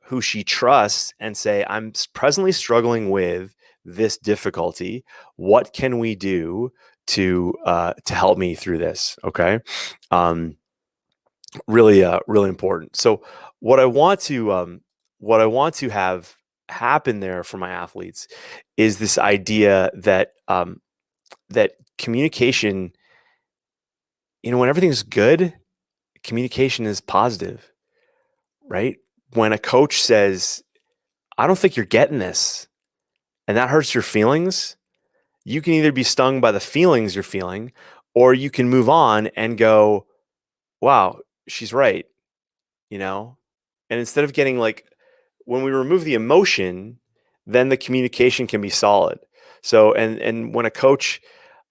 who she trusts and say, I'm presently struggling with this difficulty. What can we do to help me through this? Okay. Really important. So what I want to have happen there for my athletes is this idea that that communication, when everything's good, communication is positive, right? When a coach says, I don't think you're getting this. And that hurts your feelings. You can either be stung by the feelings you're feeling, or you can move on and go, wow, she's right, you know? And instead of getting like, when we remove the emotion, then the communication can be solid. So, and when a coach,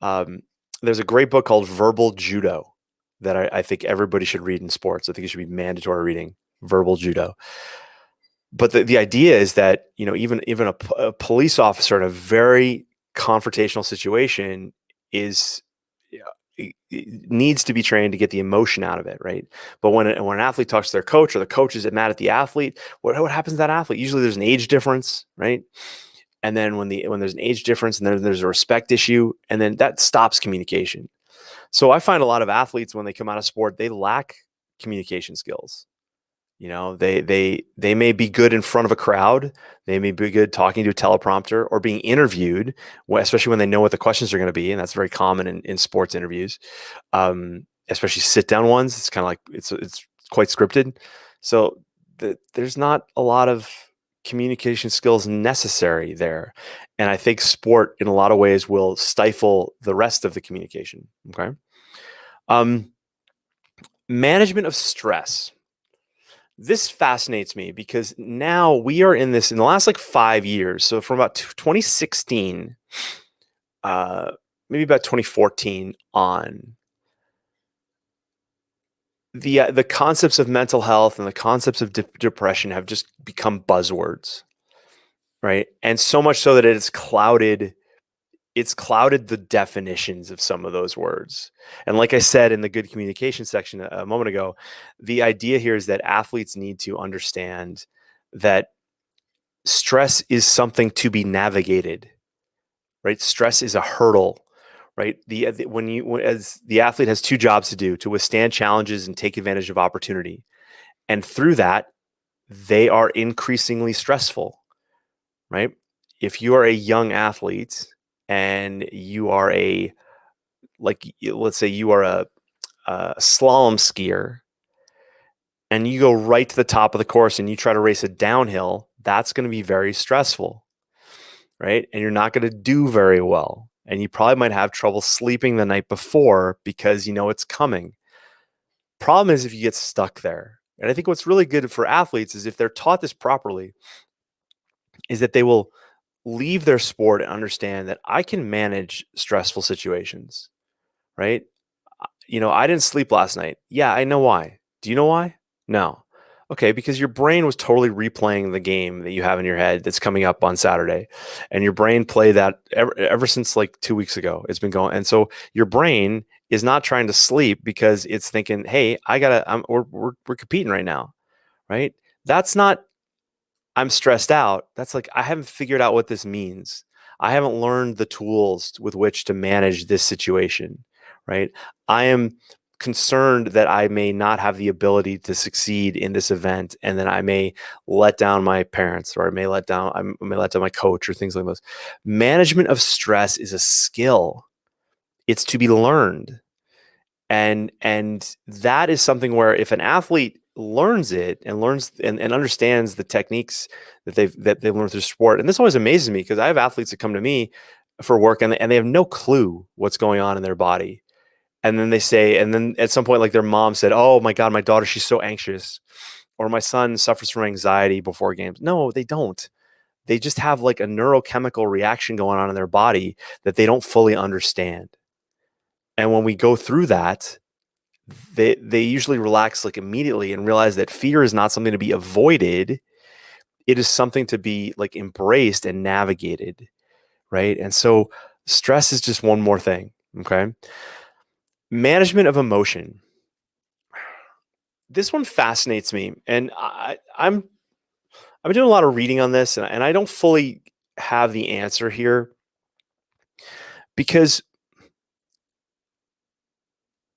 um, there's a great book called Verbal Judo that I think everybody should read in sports. I think it should be mandatory reading, Verbal Judo. But the idea is that, even a police officer in a very confrontational situation is, it needs to be trained to get the emotion out of it, right? But when an athlete talks to their coach, or the coach is mad at the athlete, what happens to that athlete? Usually there's an age difference, right? And then when there's an age difference, and then there's a respect issue, and then that stops communication. So I find a lot of athletes, when they come out of sport, they lack communication skills. They may be good in front of a crowd. They may be good talking to a teleprompter or being interviewed, especially when they know what the questions are going to be, and that's very common in sports interviews, especially sit down ones. It's kind of like it's quite scripted. So there's not a lot of communication skills necessary there, and I think sport, in a lot of ways, will stifle the rest of the communication. Okay, management of stress. This fascinates me because now we are in the last like 5 years. So from about 2016, maybe about 2014 on, the concepts of mental health and the concepts of depression have just become buzzwords, right? And so much so that it's clouded the definitions of some of those words. And like I said in the good communication section a moment ago, the idea here is that athletes need to understand that stress is something to be navigated, right? Stress is a hurdle, right? As the athlete has two jobs to do: to withstand challenges and take advantage of opportunity. And through that, they are increasingly stressful, right? If you are a young athlete and you are let's say you are a slalom skier, and you go right to the top of the course and you try to race a downhill, that's going to be very stressful, right? And you're not going to do very well. And you probably might have trouble sleeping the night before because you know it's coming. Problem is if you get stuck there. And I think what's really good for athletes is, if they're taught this properly, is that they will leave their sport and understand that I can manage stressful situations, right? I didn't sleep last night. Yeah, I know why. Do you know why? No. Okay, because your brain was totally replaying the game that you have in your head that's coming up on Saturday. And your brain played that ever since like 2 weeks ago. It's been going. And so your brain is not trying to sleep because it's thinking, hey, we're competing right now, right? That's not, I'm stressed out. That's like, I haven't figured out what this means. I haven't learned the tools with which to manage this situation, right? I am concerned that I may not have the ability to succeed in this event, and then I may let down my parents, or I may let down my coach, or things like this. Management of stress is a skill. It's to be learned. And that is something where, if an athlete learns it and understands the techniques that they've learned through sport. And this always amazes me, because I have athletes that come to me for work, and they have no clue what's going on in their body. And then at some point, like, their mom said, "Oh my God, my daughter, she's so anxious," or "My son suffers from anxiety before games." No, they don't. They just have like a neurochemical reaction going on in their body that they don't fully understand. And when we go through that, they usually relax like immediately and realize that fear is not something to be avoided. It is something to be like embraced and navigated, right? And so stress is just one more thing. Okay. Management of emotion. This one fascinates me, and I've been doing a lot of reading on this, and I don't fully have the answer here, because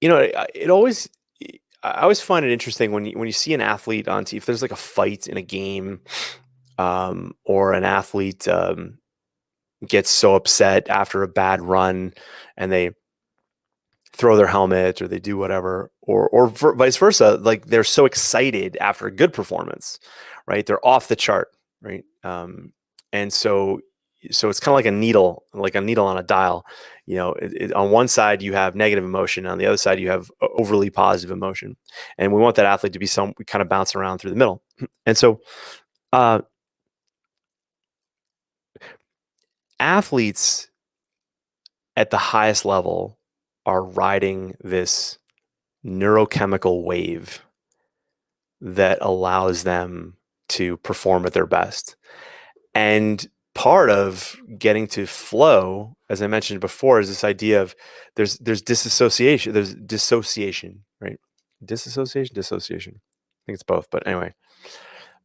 it always, I always find it interesting when you see an athlete on TV, if there's like a fight in a game, or an athlete gets so upset after a bad run, and they throw their helmet, or they do whatever, or vice versa. Like, they're so excited after a good performance, right? They're off the chart. right? And so it's kind of like a needle on a dial. On one side you have negative emotion, on the other side you have overly positive emotion, and we want that athlete to be we kind of bounce around through the middle. And so uh, athletes at the highest level are riding this neurochemical wave that allows them to perform at their best. And part of getting to flow, as I mentioned before, is this idea of there's disassociation, there's dissociation, right? Dissociation. I think it's both, but anyway.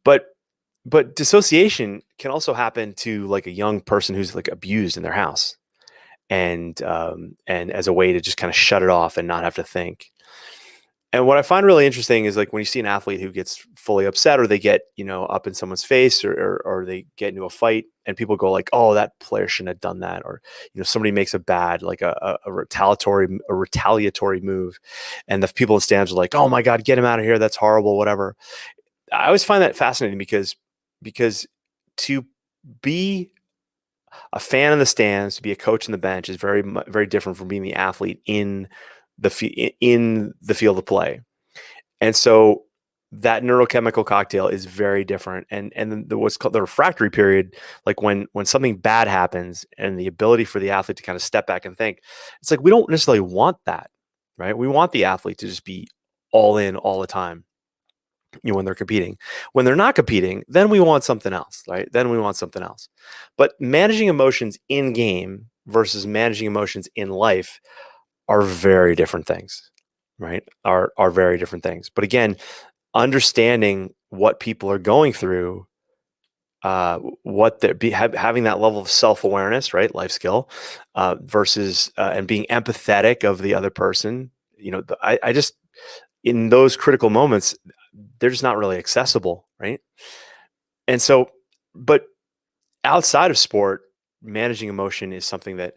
But dissociation can also happen to like a young person who's like abused in their house, and as a way to just kind of shut it off and not have to think. And what I find really interesting is like when you see an athlete who gets fully upset, or they get, up in someone's face, or they get into a fight, and people go like, "Oh, that player shouldn't have done that," or somebody makes a bad, like a retaliatory move, and the people in the stands are like, "Oh my God, get him out of here! That's horrible." Whatever. I always find that fascinating because to be a fan in the stands, to be a coach in the bench, is very different from being the athlete in the field of play. And so that neurochemical cocktail is very different. And what's called the refractory period, like when something bad happens, and the ability for the athlete to kind of step back and think, it's like we don't necessarily want that, right? We want the athlete to just be all in all the time. When they're competing. When they're not competing, then we want something else, right? Then we want something else. But managing emotions in game versus managing emotions in life are very different things, right? Are very different things. But again, understanding what people are going through, what they're having that level of self-awareness, right? Life skill, versus and being empathetic of the other person. I just, in those critical moments, they're just not really accessible, right? And so, but outside of sport, managing emotion is something that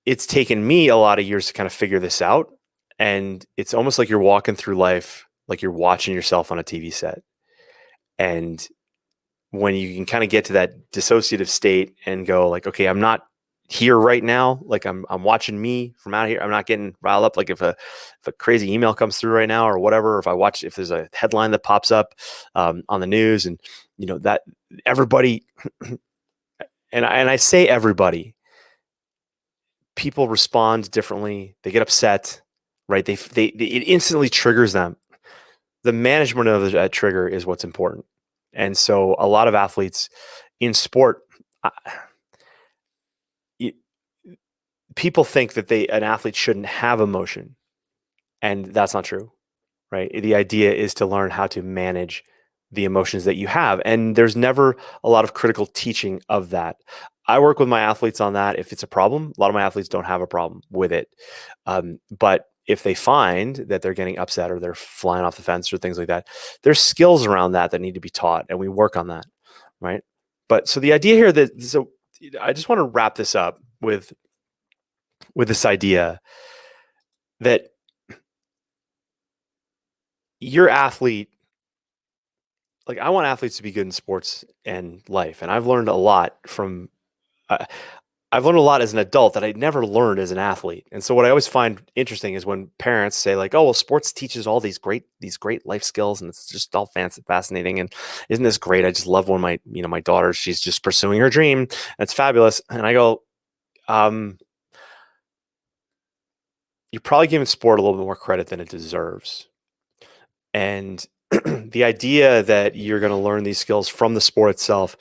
it's taken me a lot of years to kind of figure this out. And it's almost like you're walking through life like you're watching yourself on a TV set. And when you can kind of get to that dissociative state and go like, okay, I'm not here right now. Like I'm watching me from out here. I'm not getting riled up. Like if a crazy email comes through right now or whatever, if there's a headline that pops up on the news, and that everybody, and I say everybody, people respond differently. They get upset, right? It instantly triggers them. The management of that trigger is what's important. And so a lot of athletes in sport, people think that an athlete shouldn't have emotion, and that's not true, right? The idea is to learn how to manage the emotions that you have, and there's never a lot of critical teaching of that. I work with my athletes on that. If it's a problem, a lot of my athletes don't have a problem with it, but if they find that they're getting upset or they're flying off the fence or things like that, there's skills around that need to be taught, and we work on that, right? But so the idea here I just want to wrap this up with this idea that your athlete, like I want athletes to be good in sports and life. And I've learned a lot uh, I've learned a lot as an adult that I never learned as an athlete. And so what I always find interesting is when parents say like, "Oh, well, sports teaches all these great life skills, and it's just all fascinating. And isn't this great? I just love when my daughter, she's just pursuing her dream. It's fabulous." And I go, you're probably giving sport a little bit more credit than it deserves. And the idea that you're going to learn these skills from the sport itself,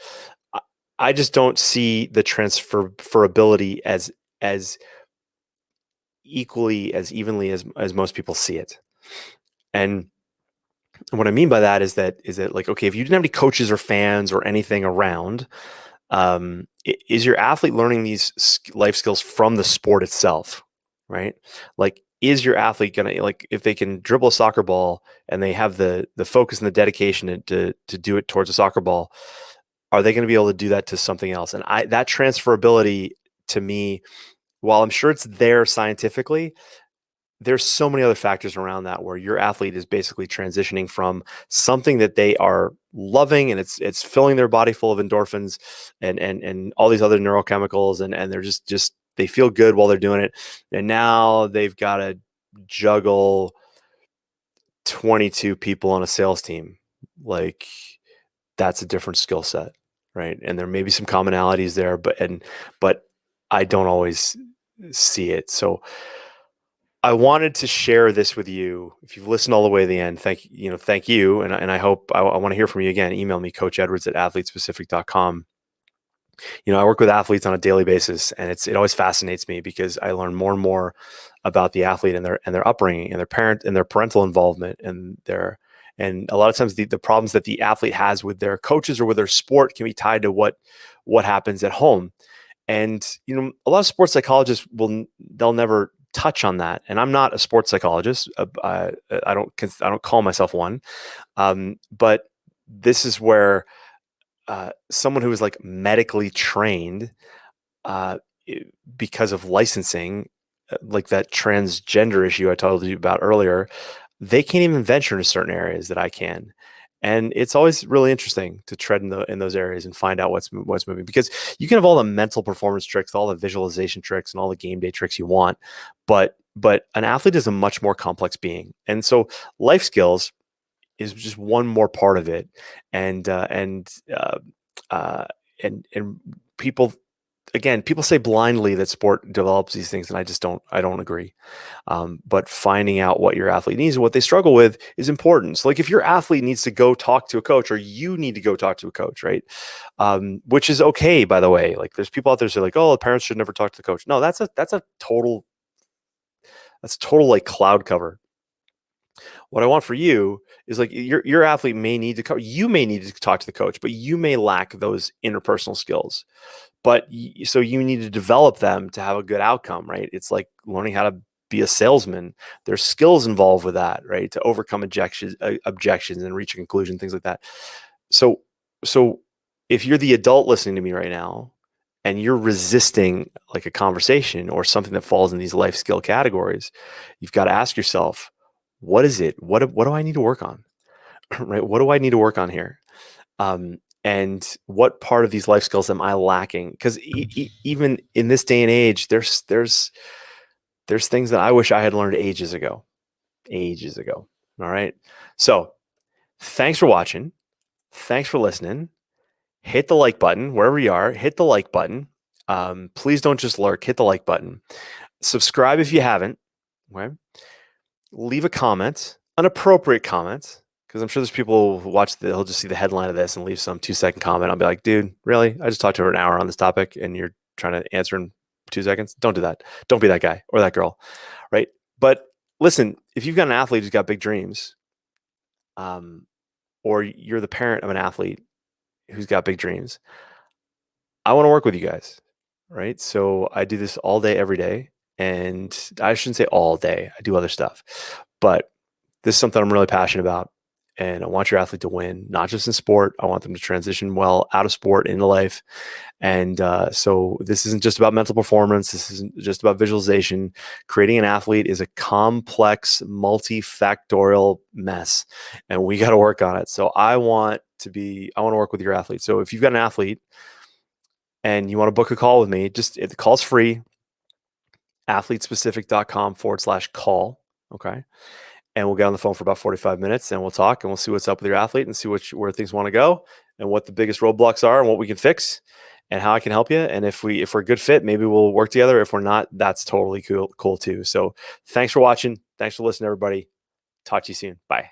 I just don't see the transferability as equally, as evenly as most people see it. And what I mean by that is that like, okay, if you didn't have any coaches or fans or anything around, is your athlete learning these life skills from the sport itself, right? Like, is your athlete gonna, like, if they can dribble a soccer ball and they have the focus and the dedication to do it towards a soccer ball, are they going to be able to do that to something else? And that transferability, to me, while I'm sure it's there scientifically, there's so many other factors around that where your athlete is basically transitioning from something that they are loving and it's filling their body full of endorphins and all these other neurochemicals and they're just they feel good while they're doing it. And now they've got to juggle 22 people on a sales team. Like, that's a different skill set, right? And there may be some commonalities there, but I don't always see it. So I wanted to share this with you. If you've listened all the way to the end, thank you. And I hope I want to hear from you again. Email me, coachedwards@athletespecific.com. I work with athletes on a daily basis, and it always fascinates me because I learn more and more about the athlete and their upbringing and their parental involvement and a lot of times the problems that the athlete has with their coaches or with their sport can be tied to what happens at home. And a lot of sports psychologists they'll never touch on that. And I'm not a sports psychologist. I don't call myself one. But this is where someone who is like medically trained because of licensing, like that transgender issue I told you about earlier, they can't even venture into certain areas that I can. And it's always really interesting to tread in those areas and find out what's moving, because you can have all the mental performance tricks, all the visualization tricks, and all the game day tricks you want, but an athlete is a much more complex being, and so life skills is just one more part of it, and people. Again, people say blindly that sport develops these things, and I don't agree. But finding out what your athlete needs and what they struggle with is important. So like if your athlete needs to go talk to a coach, or you need to go talk to a coach, right? Which is okay, by the way. Like there's people out there who say like, oh, the parents should never talk to the coach. No, that's total like cloud cover. What I want for you is like your athlete may need to you may need to talk to the coach, but you may lack those interpersonal skills. But so you need to develop them to have a good outcome, right? It's like learning how to be a salesman. There's skills involved with that, right? To overcome objections and reach a conclusion, things like that. So if you're the adult listening to me right now and you're resisting like a conversation or something that falls in these life skill categories, you've got to ask yourself, what is it? What do I need to work on? Right? What do I need to work on here? And what part of these life skills am I lacking? Because even in this day and age, there's things that I wish I had learned ages ago. All right. So thanks for watching. Thanks for listening. Hit the like button wherever you are. Hit the like button. Please don't just lurk. Hit the like button. Subscribe if you haven't. Okay. Leave a comment, an appropriate comment. Because I'm sure there's people who they'll just see the headline of this and leave some 2-second comment. I'll be like, dude, really? I just talked to her an hour on this topic and you're trying to answer in 2 seconds? Don't do that. Don't be that guy or that girl, right? But listen, if you've got an athlete who's got big dreams, or you're the parent of an athlete who's got big dreams, I want to work with you guys, right? So I do this all day, every day. And I shouldn't say all day. I do other stuff. But this is something I'm really passionate about. And I want your athlete to win, not just in sport. I want them to transition well out of sport into life. And so this isn't just about mental performance. This isn't just about visualization. Creating an athlete is a complex, multifactorial mess, and we got to work on it. So I want to work with your athlete. So if you've got an athlete and you want to book a call with me, the call's free. athletespecific.com/call. Okay. And we'll get on the phone for about 45 minutes and we'll talk and we'll see what's up with your athlete and see where things want to go and what the biggest roadblocks are and what we can fix and how I can help you. And if we're a good fit, maybe we'll work together. If we're not, that's totally cool too. So thanks for watching. Thanks for listening, everybody. Talk to you soon. Bye.